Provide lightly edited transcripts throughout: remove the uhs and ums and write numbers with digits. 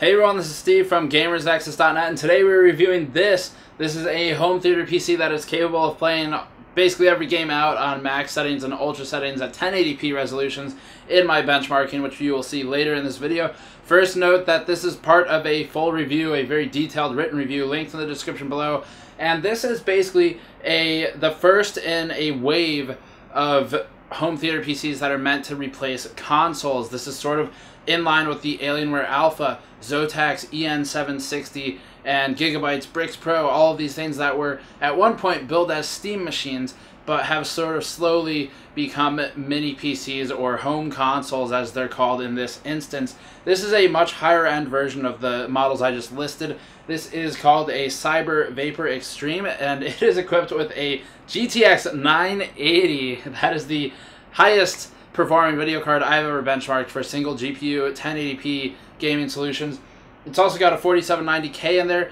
Hey everyone, this is Steve from GamersNexus.net, and today we're reviewing this. This is a home theater PC that is capable of playing basically every game out on max settings and ultra settings at 1080p resolutions in my benchmarking, which you will see later in this video. First, note that this is part of a full review, a very detailed written review, linked in the description below. And this is basically the first in a wave of home theater PCs that are meant to replace consoles. This is sort of in line with the Alienware Alpha, Zotac EN760, and Gigabyte's Bricks Pro, all of these things that were at one point billed as Steam machines, but have sort of slowly become mini PCs or home consoles as they're called in this instance. This is a much higher end version of the models I just listed. This is called a Syber Vapor Xtreme, and it is equipped with a GTX 980. That is the highest performing video card I've ever benchmarked for a single GPU 1080p gaming solutions. It's also got a 4790K in there.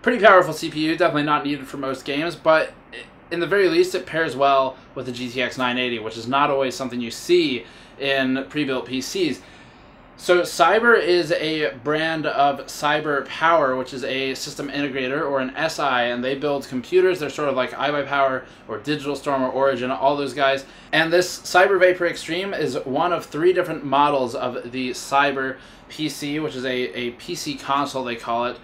Pretty powerful CPU, definitely not needed for most games, but in the very least it pairs well with the GTX 980, which is not always something you see in pre-built PCs. So Syber is a brand of Syber Power, which is a system integrator or an SI, and they build computers. They're sort of like iBuyPower or Digital Storm or Origin, all those guys. And this Syber Vapor Xtreme is one of 3 different models of the Syber PC, which is a PC console, they call it.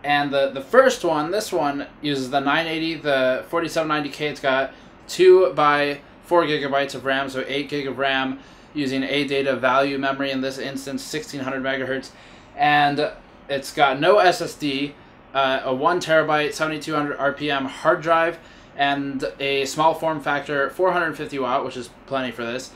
And the first one, this one, uses the 980, the 4790K. It's got 2 by 4 gigabytes of RAM, so 8 gig of RAM, using ADATA value memory in this instance, 1600 megahertz, and it's got no SSD, a 1 terabyte, 7200 RPM hard drive, and a small form factor 450 watt, which is plenty for this,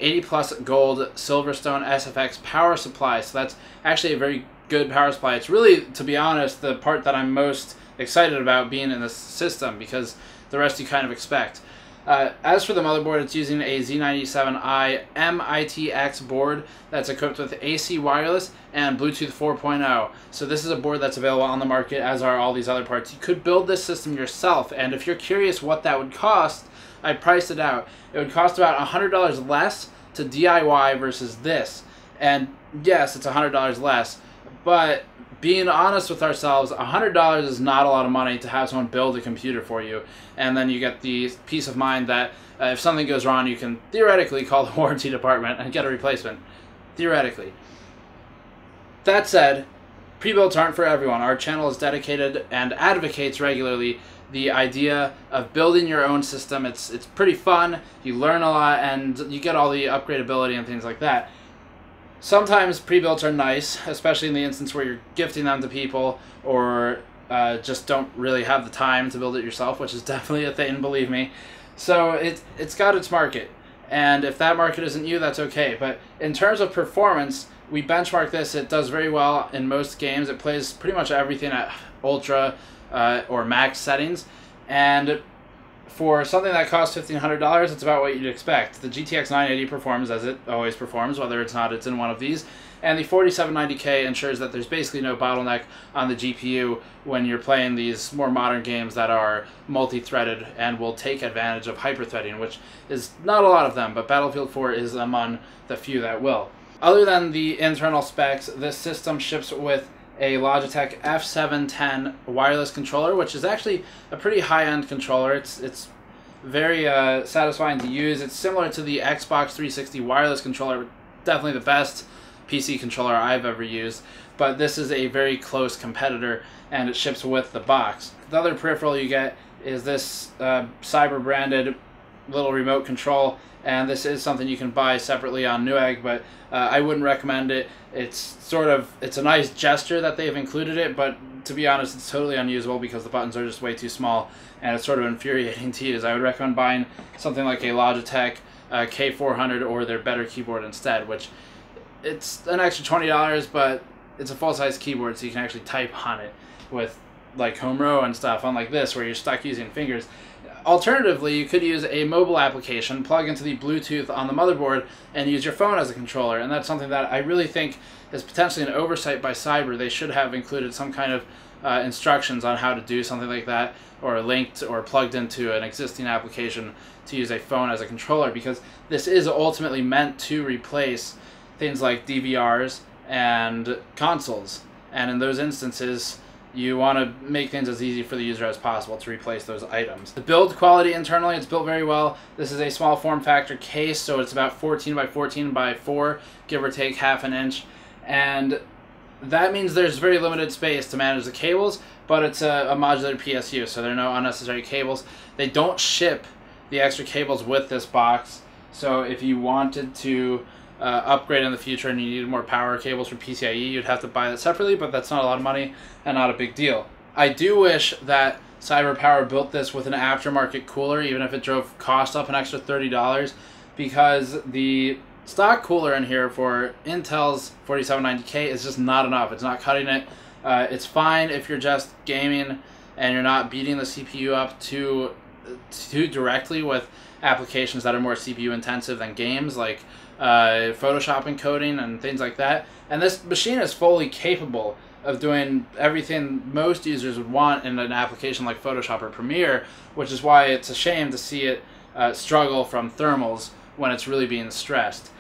80 plus gold Silverstone SFX power supply. So that's actually a very good power supply. It's really, to be honest, the part that I'm most excited about being in this system, because the rest you kind of expect. As for the motherboard, it's using a Z97i MITX board that's equipped with AC wireless and Bluetooth 4.0. So this is a board that's available on the market, as are all these other parts. You could build this system yourself, and if you're curious what that would cost, I priced it out. It would cost about $100 less to DIY versus this. And yes, it's $100 less, but being honest with ourselves, $100 is not a lot of money to have someone build a computer for you, and then you get the peace of mind that if something goes wrong, you can theoretically call the warranty department and get a replacement. Theoretically. That said, pre-builds aren't for everyone. Our channel is dedicated and advocates regularly the idea of building your own system. It's pretty fun, you learn a lot, and you get all the upgradability and things like that. Sometimes pre-builds are nice, especially in the instance where you're gifting them to people or just don't really have the time to build it yourself, which is definitely a thing, believe me. So it's got its market, and if that market isn't you, that's okay. But in terms of performance, we benchmark this. It does very well in most games. It plays pretty much everything at ultra or max settings, and for something that costs $1,500, it's about what you'd expect. The GTX 980 performs as it always performs, whether it's not, it's in one of these. And the 4790K ensures that there's basically no bottleneck on the GPU when you're playing these more modern games that are multi-threaded and will take advantage of hyper-threading, which is not a lot of them, but Battlefield 4 is among the few that will. Other than the internal specs, this system ships with a Logitech F710 wireless controller, which is actually a pretty high-end controller. It's very satisfying to use. It's similar to the Xbox 360 wireless controller, definitely the best PC controller I've ever used, but this is a very close competitor, and it ships with the box. The other peripheral you get is this Syber branded little remote control, and this is something you can buy separately on Newegg, but I wouldn't recommend it. It's a nice gesture that they've included it, but to be honest, it's totally unusable because the buttons are just way too small, and it's sort of infuriating to use. I would recommend buying something like a Logitech K400 or their better keyboard instead, which it's an extra $20, but it's a full-size keyboard, so you can actually type on it with like home row and stuff, unlike this where you're stuck using fingers. Alternatively, you could use a mobile application, plug into the Bluetooth on the motherboard, and use your phone as a controller. And that's something that I really think is potentially an oversight by Syber. They should have included some kind of instructions on how to do something like that, or linked or plugged into an existing application to use a phone as a controller, because this is ultimately meant to replace things like DVRs and consoles. And in those instances, you want to make things as easy for the user as possible to replace those items. The build quality internally, it's built very well. This is a small form factor case, so it's about 14 by 14 by 4, give or take half an inch. And that means there's very limited space to manage the cables, but it's a modular PSU, so there are no unnecessary cables. They don't ship the extra cables with this box, so if you wanted to upgrade in the future and you needed more power cables for PCIe, you'd have to buy that separately, but that's not a lot of money and not a big deal. I do wish that Syber built this with an aftermarket cooler, even if it drove cost up an extra $30, because the stock cooler in here for Intel's 4790K is just not enough. It's not cutting it. It's fine if you're just gaming and you're not beating the CPU up too directly with applications that are more CPU intensive than games, like Photoshop encoding and things like that. And this machine is fully capable of doing everything most users would want in an application like Photoshop or Premiere, which is why it's a shame to see it struggle from thermals when it's really being stressed.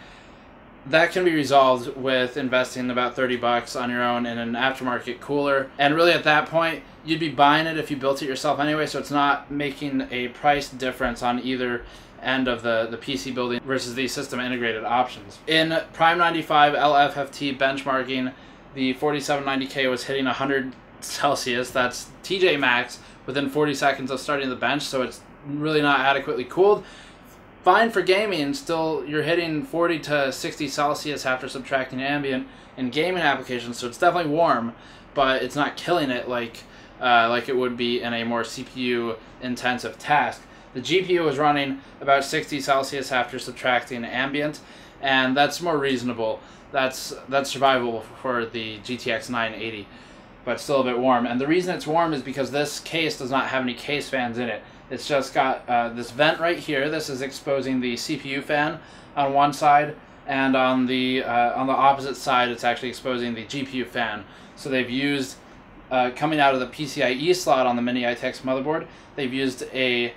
That can be resolved with investing about $30 on your own in an aftermarket cooler. And really at that point, you'd be buying it if you built it yourself anyway, so it's not making a price difference on either end of the PC building versus the system integrated options. In Prime 95 LFFT benchmarking, the 4790K was hitting 100 Celsius. That's TJ max within 40 seconds of starting the bench, so it's really not adequately cooled. Fine for gaming, still you're hitting 40 to 60 Celsius after subtracting ambient in gaming applications, so it's definitely warm, but it's not killing it like it would be in a more CPU intensive task. The GPU was running about 60 Celsius after subtracting ambient, and that's more reasonable. That's survivable for the GTX 980, but still a bit warm. And the reason it's warm is because this case does not have any case fans in it. It's just got this vent right here. This is exposing the CPU fan on one side, and on the opposite side, it's actually exposing the GPU fan. So they've used, coming out of the PCIe slot on the Mini ITX motherboard, they've used an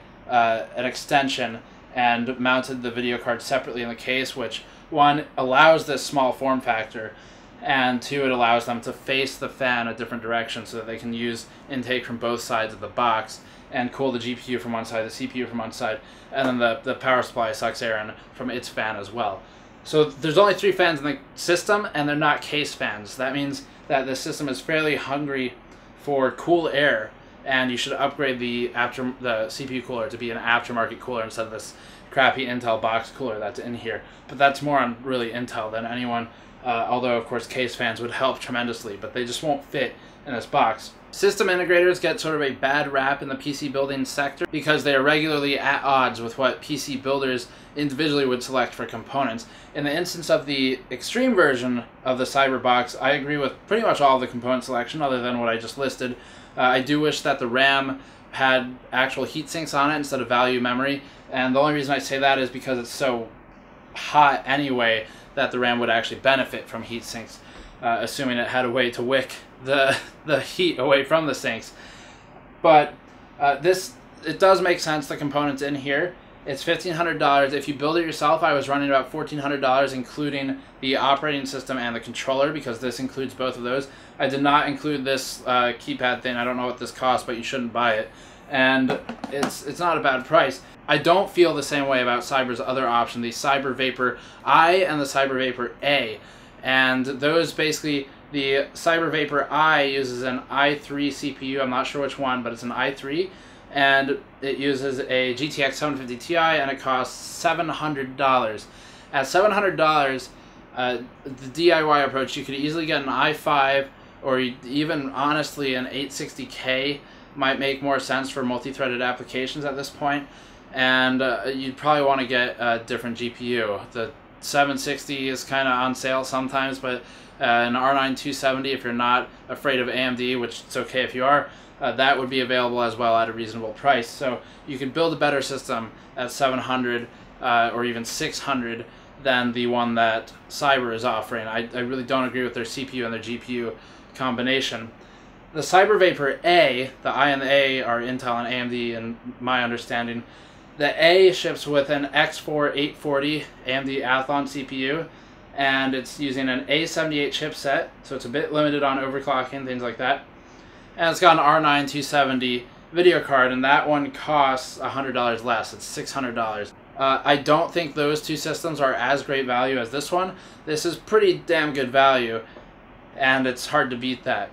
extension and mounted the video card separately in the case, which, one, allows this small form factor, and two, it allows them to face the fan a different direction so that they can use intake from both sides of the box and cool the GPU from one side, the CPU from one side, and then the power supply sucks air in from its fan as well. So there's only 3 fans in the system, and they're not case fans. That means that the system is fairly hungry for cool air, and you should upgrade the CPU cooler to be an aftermarket cooler instead of this crappy Intel box cooler that's in here. But that's more on really Intel than anyone, although of course case fans would help tremendously, but they just won't fit in this box. System integrators get sort of a bad rap in the PC building sector because they are regularly at odds with what PC builders individually would select for components. In the instance of the Xtreme version of the Syber box, I agree with pretty much all of the component selection other than what I just listed. I do wish that the RAM had actual heat sinks on it instead of value memory, and the only reason I say that is because it's so hot anyway that the RAM would actually benefit from heat sinks, assuming it had a way to wick the heat away from the sinks. But it does make sense, the components in here. It's $1,500. If you build it yourself, I was running about $1,400, including the operating system and the controller, because this includes both of those. I did not include this keypad thing. I don't know what this costs, but you shouldn't buy it. And it's not a bad price. I don't feel the same way about Syber's other option, the Syber Vapor I and the Syber Vapor A. And those basically, the Syber Vapor I uses an i3 CPU. I'm not sure which one, but it's an i3. And it uses a GTX 750 Ti, and it costs $700. At $700, the DIY approach, you could easily get an i5, or even honestly an 860K might make more sense for multi-threaded applications at this point. And you'd probably want to get a different GPU. The 760 is kind of on sale sometimes, but an R9 270, if you're not afraid of AMD, which it's okay if you are, that would be available as well at a reasonable price. So you could build a better system at $700 or even $600 than the one that Syber is offering. I really don't agree with their CPU and their GPU combination. The Syber Vapor A, the I and the A are Intel and AMD in my understanding. The A ships with an X4 840 AMD Athlon CPU. and it's using an A78 chipset, so it's a bit limited on overclocking, things like that. And it's got an R9 270 video card, and that one costs $100 less. It's $600. I don't think those two systems are as great value as this one. This is pretty damn good value, and it's hard to beat that.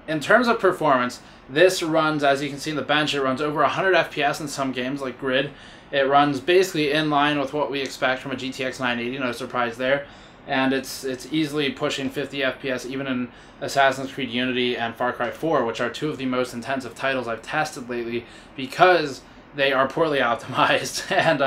In terms of performance, this runs, as you can see in the bench, it runs over 100 FPS in some games like Grid. It runs basically in line with what we expect from a GTX 980, no surprise there. And it's easily pushing 50 FPS even in Assassin's Creed Unity and Far Cry 4, which are two of the most intensive titles I've tested lately because they are poorly optimized. And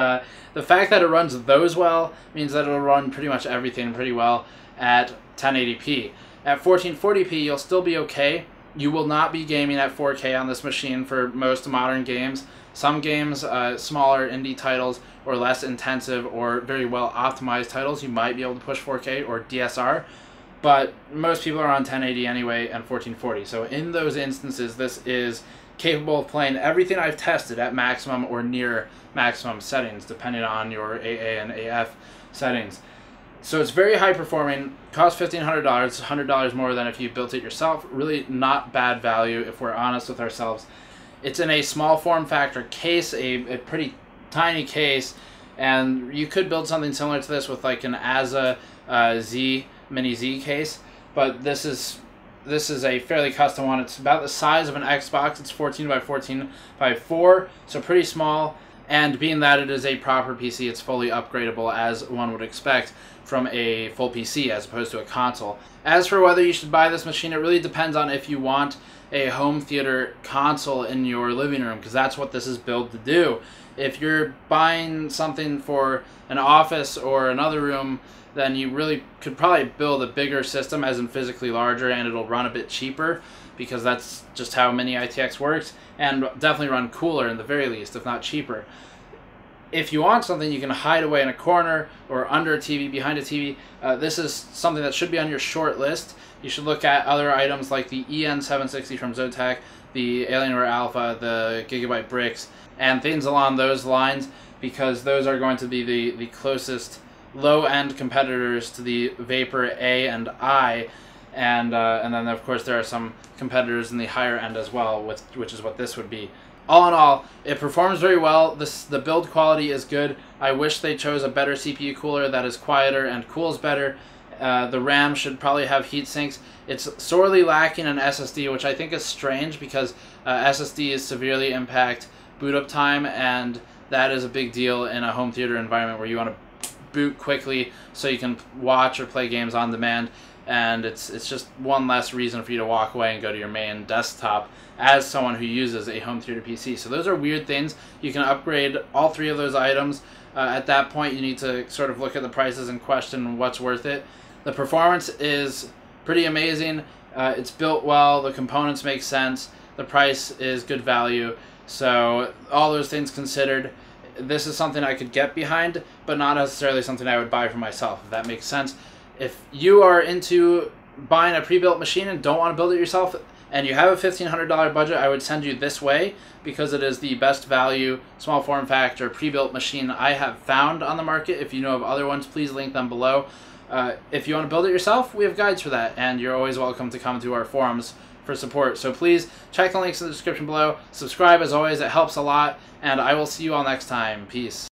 the fact that it runs those well means that it'll run pretty much everything pretty well at 1080p. At 1440p, you'll still be okay. You will not be gaming at 4K on this machine for most modern games. Some games, smaller indie titles, or less intensive or very well optimized titles, you might be able to push 4K or DSR, but most people are on 1080 anyway and 1440. So in those instances, this is capable of playing everything I've tested at maximum or near maximum settings, depending on your AA and AF settings. So it's very high performing, costs $1,500, $100 more than if you built it yourself. Really not bad value if we're honest with ourselves. It's in a small form factor case, a pretty tiny case, and you could build something similar to this with like an ASA Mini Z case, but this is a fairly custom one. It's about the size of an Xbox. It's 14 by 14 by 4, so pretty small. And being that it is a proper PC, it's fully upgradable as one would expect from a full PC as opposed to a console. As for whether you should buy this machine, it really depends on if you want a home theater console in your living room, because that's what this is built to do. If you're buying something for an office or another room, then you really could probably build a bigger system, as in physically larger, and it'll run a bit cheaper, because that's just how Mini ITX works, and definitely run cooler in the very least, if not cheaper. If you want something you can hide away in a corner or under a TV, behind a TV, this is something that should be on your short list. You should look at other items like the EN760 from Zotac, the Alienware Alpha, the Gigabyte Bricks, and things along those lines, because those are going to be the closest low-end competitors to the Vapor A and I, and then of course there are some competitors in the higher end as well, which is what this would be. All in all, it performs very well. The build quality is good. I wish they chose a better CPU cooler that is quieter and cools better. The RAM should probably have heat sinks. It's sorely lacking an SSD, which I think is strange because SSDs severely impact boot up time, and that is a big deal in a home theater environment where you want to boot quickly so you can watch or play games on demand. And it's just one less reason for you to walk away and go to your main desktop as someone who uses a home theater PC. So those are weird things. You can upgrade all three of those items. At that point, you need to sort of look at the prices and question what's worth it. The performance is pretty amazing. It's built well. The components make sense. The price is good value. So all those things considered, this is something I could get behind, but not necessarily something I would buy for myself, if that makes sense. If you are into buying a pre-built machine and don't want to build it yourself, and you have a $1,500 budget, I would send you this way, because it is the best value, small form factor, pre-built machine I have found on the market. If you know of other ones, please link them below. If you want to build it yourself, we have guides for that, and you're always welcome to come to our forums for support. So please check the links in the description below. Subscribe, as always, it helps a lot, and I will see you all next time. Peace.